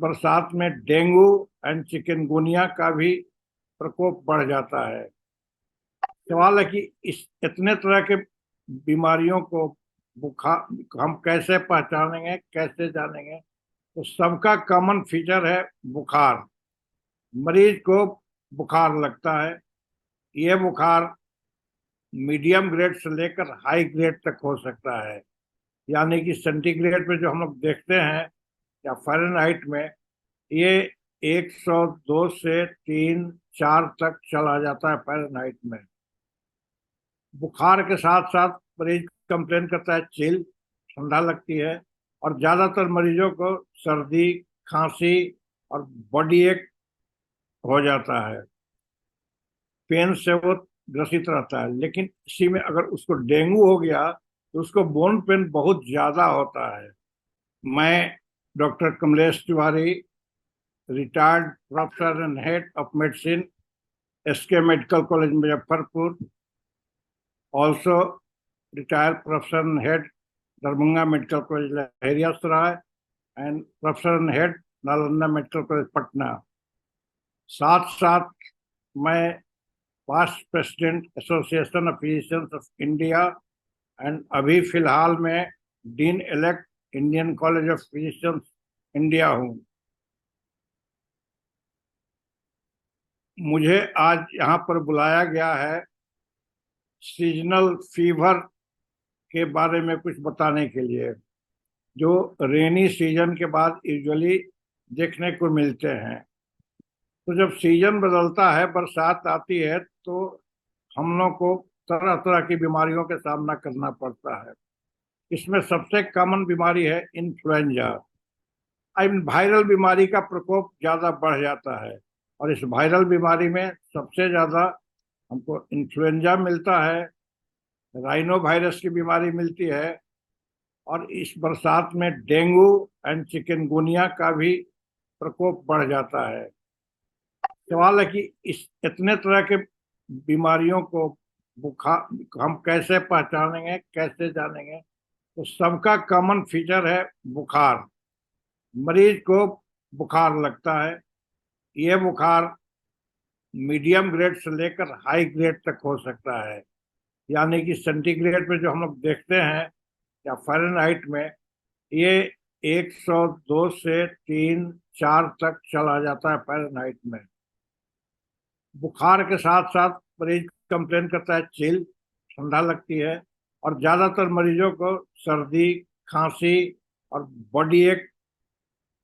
बरसात में dengue and chikungunya का भी प्रकोप बढ़ जाता है। सवाल है कि इस इतने तरह के बीमारियों को बुखार हम कैसे पहचानेंगे, कैसे जानेंगे। तो सबका कॉमन फीचर है बुखार। मरीज को बुखार लगता है। ये बुखार मीडियम ग्रेड से लेकर हाई ग्रेड तक हो सकता है। यानी कि सेंटीग्रेड पे जो हम लोग देखते हैं या फ़ारेनहाइट में, ये 102 से 3 4 तक चला जाता है फ़ारेनहाइट में। बुखार के साथ साथ मरीज कंप्लेन करता है चिल, ठंडा लगती है। और ज्यादातर मरीजों को सर्दी, खांसी और बॉडी एक हो जाता है। पेन से वो ग्रसित रहता है। लेकिन इसी में अगर उसको डेंगू हो गया तो उसको बोन पेन बहुत ज्यादा होता है। मैं doctor Kamlesh Tiwari, retired professor and head of medicine, SK medical college Muzaffarpur, also retired professor and head Darbhanga medical college Laheriasarai and professor and head Nalanda medical college Patna. साथ साथ मैं past president association of physicians of India and अभी फिलहाल में dean elect Indian college of physicians India हूँ। मुझे आज यहाँ पर बुलाया गया है सीजनल फीवर के बारे में कुछ बताने के लिए, जो रेनी सीजन के बाद यूजुअली देखने को मिलते हैं। तो जब सीजन बदलता है, बरसात आती है, तो हम लोग को तरह तरह की बीमारियों के सामना करना पड़ता है। इसमें सबसे कॉमन बीमारी है इन्फ्लुएंजा। इन वायरल बीमारी का प्रकोप ज्यादा बढ़ जाता है। और इस वायरल बीमारी में सबसे ज्यादा हमको इन्फ्लुएंजा मिलता है, राइनो वायरस की बीमारी मिलती है, और इस बरसात में डेंगू एंड चिकनगुनिया का भी प्रकोप बढ़ जाता है। सवाल है कि इस इतने तरह के बीमारियों को बुखार हम कैसे पहचानेंगे, कैसे जानेंगे। तो सबका कॉमन फीचर है बुखार। मरीज को बुखार लगता है। ये बुखार मीडियम ग्रेड से लेकर हाई ग्रेड तक हो सकता है। यानी कि सेंटीग्रेड पे जो हम लोग देखते हैं या फ़ारेनहाइट में, ये 102 से 3 4 तक चला जाता है फ़ारेनहाइट में। बुखार के साथ साथ मरीज कंप्लेन करता है चिल, ठंडा लगती है। और ज्यादातर मरीजों को सर्दी, खांसी और बॉडी एक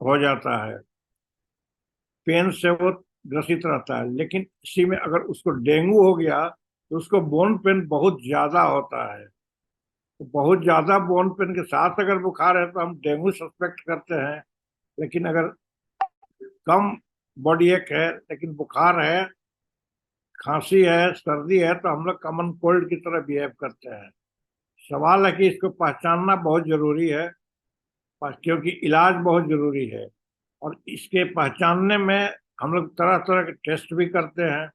हो जाता है। पेन से वो ग्रसित रहता है। लेकिन इसी में अगर उसको डेंगू हो गया तो उसको बोन पेन बहुत ज्यादा होता है। तो बहुत ज्यादा बोन पेन के साथ अगर बुखार है तो हम डेंगू सस्पेक्ट करते हैं। लेकिन अगर कम बॉडी एक है लेकिन बुखार है, खांसी है, सर्दी है, तो हम लोग कॉमन कोल्ड की तरह बिहेव करते हैं। सवाल है कि इसको पहचानना बहुत जरूरी है, क्योंकि इलाज बहुत जरूरी है। और इसके पहचानने में हम लोग तरह तरह के टेस्ट भी करते हैं।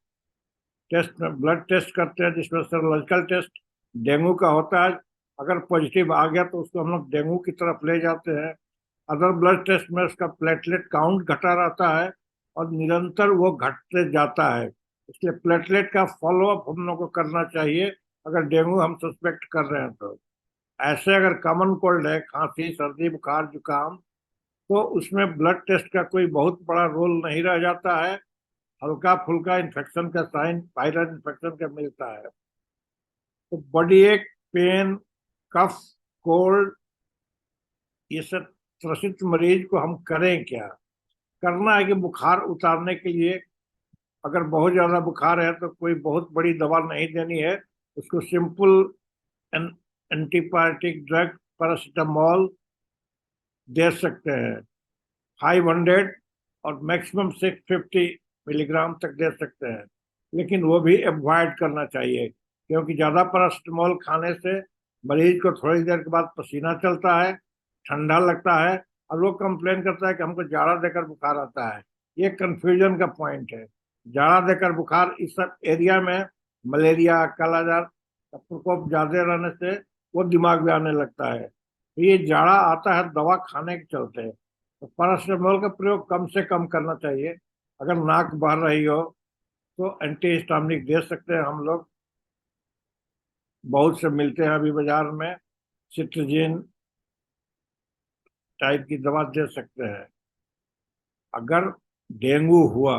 टेस्ट में ब्लड टेस्ट करते हैं, जिसमें सर्ological टेस्ट डेंगू का होता है। अगर पॉजिटिव आ गया तो उसको हम लोग डेंगू की तरफ ले जाते हैं। अदर ब्लड टेस्ट में उसका प्लेटलेट काउंट घटा रहता है और निरंतर वो घटते जाता है। इसलिए प्लेटलेट का फॉलोअप हम लोग को करना चाहिए अगर डेंगू हम सस्पेक्ट कर रहे हैं तो। ऐसे अगर कॉमन कोल्ड है, खांसी, सर्दी, बुखार, जुकाम, तो उसमें ब्लड टेस्ट का कोई बहुत बड़ा रोल नहीं रह जाता है। हल्का फुल्का इन्फेक्शन का साइन वायरल इन्फेक्शन का मिलता है। तो बॉडी एक, पेन, कफ, कोल्ड, ये सब त्रसित मरीज को हम करें क्या। करना है कि बुखार उतारने के लिए, अगर बहुत ज्यादा बुखार है तो कोई बहुत बड़ी दवा नहीं देनी है। उसको सिंपल एंटीबायोटिक ड्रग पैरासीटामोल दे सकते हैं। 500 और मैक्सिमम 650 मिलीग्राम तक दे सकते हैं। लेकिन वो भी अवॉइड करना चाहिए, क्योंकि ज़्यादा पैरासीटामोल खाने से मरीज को थोड़ी देर के बाद पसीना चलता है, ठंडा लगता है, और वो कंप्लेन करता है कि हमको जाड़ा देकर बुखार आता है। ये कंफ्यूजन का पॉइंट है। जाड़ा देकर बुखार, इस सब एरिया में मलेरिया, कालाजार का प्रकोप ज्यादा रहने से वो दिमाग में आने लगता है। तो ये जाड़ा आता है दवा खाने के चलते। तो पैरासिटामोल का प्रयोग कम से कम करना चाहिए। अगर नाक बह रही हो तो एंटी हिस्टामिनिक दे सकते हैं हम लोग, बहुत से मिलते हैं अभी बाजार में, सिट्रजिन टाइप की दवा दे सकते हैं। अगर डेंगू हुआ,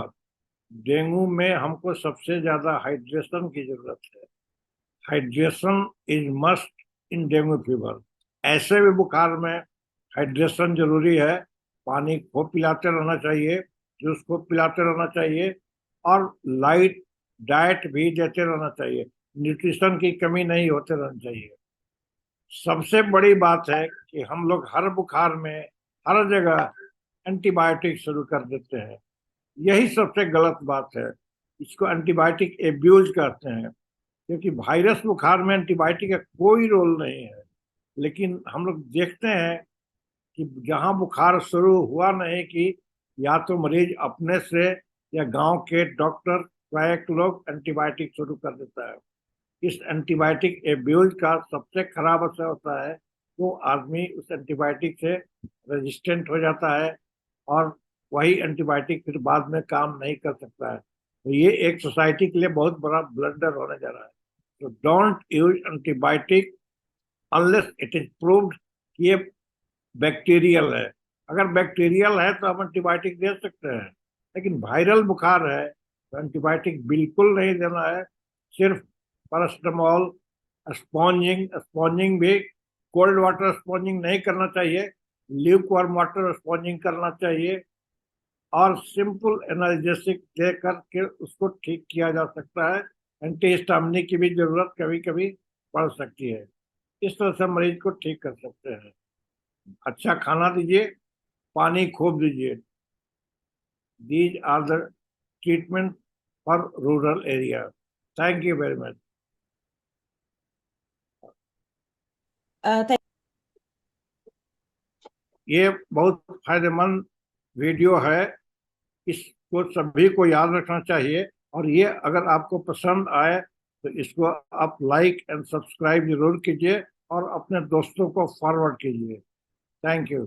डेंगू में हमको सबसे ज्यादा हाइड्रेशन की जरूरत है। Hydration is must in dengue fever. ऐसे भी बुखार में हाइड्रेशन जरूरी है। पानी खूब पिलाते रहना चाहिए, जूस खूब पिलाते रहना चाहिए, और लाइट डाइट भी देते रहना चाहिए। न्यूट्रिशन की कमी नहीं होते रहनी चाहिए। सबसे बड़ी बात है कि हम लोग हर बुखार में हर जगह एंटीबायोटिक शुरू कर देते हैं। यही सबसे गलत बात है। इसको एंटीबायोटिक एब्यूज कहते हैं, क्योंकि वायरस बुखार में एंटीबायोटिक का कोई रोल नहीं है। लेकिन हम लोग देखते हैं कि जहां बुखार शुरू हुआ नहीं, कि या तो मरीज अपने से या गांव के डॉक्टर क्वैक लोग एंटीबायोटिक शुरू कर देता है। इस एंटीबायोटिक एब्यूज का सबसे खराब असर होता है, वो आदमी उस एंटीबायोटिक से रेजिस्टेंट हो जाता है, और वही एंटीबायोटिक फिर बाद में काम नहीं कर सकता है। तो ये एक सोसाइटी के लिए बहुत बड़ा ब्लंडर होने जा रहा है। तो don't use antibiotic unless it is proved कि ये बैक्टीरियल है। अगर बैक्टीरियल है तो हम एंटीबायोटिक दे सकते हैं, लेकिन वायरल बुखार है तो एंटीबायोटिक बिल्कुल नहीं देना है। सिर्फ पैरासिटामोल, स्पॉन्जिंग स्पॉन्जिंग भी कोल्ड वाटर स्पॉन्जिंग नहीं करना चाहिए, ल्यूक वार्म वाटर स्पॉन्जिंग करना चाहिए, और सिंपल एनाल्जेसिक दे करके उसको ठीक किया जा सकता है। एंटीहिस्टामिनिक की भी जरूरत कभी कभी पड़ सकती है। इस तरह से मरीज को ठीक कर सकते हैं। अच्छा खाना दीजिए, पानी खूब दीजिए। These are the treatment for rural area. Thank you very much. Thank ये बहुत फायदेमंद वीडियो है, इसको सभी को याद रखना चाहिए। और ये अगर आपको पसंद आए तो इसको आप लाइक एंड सब्सक्राइब जरूर कीजिए और अपने दोस्तों को फॉरवर्ड कीजिए। Thank you.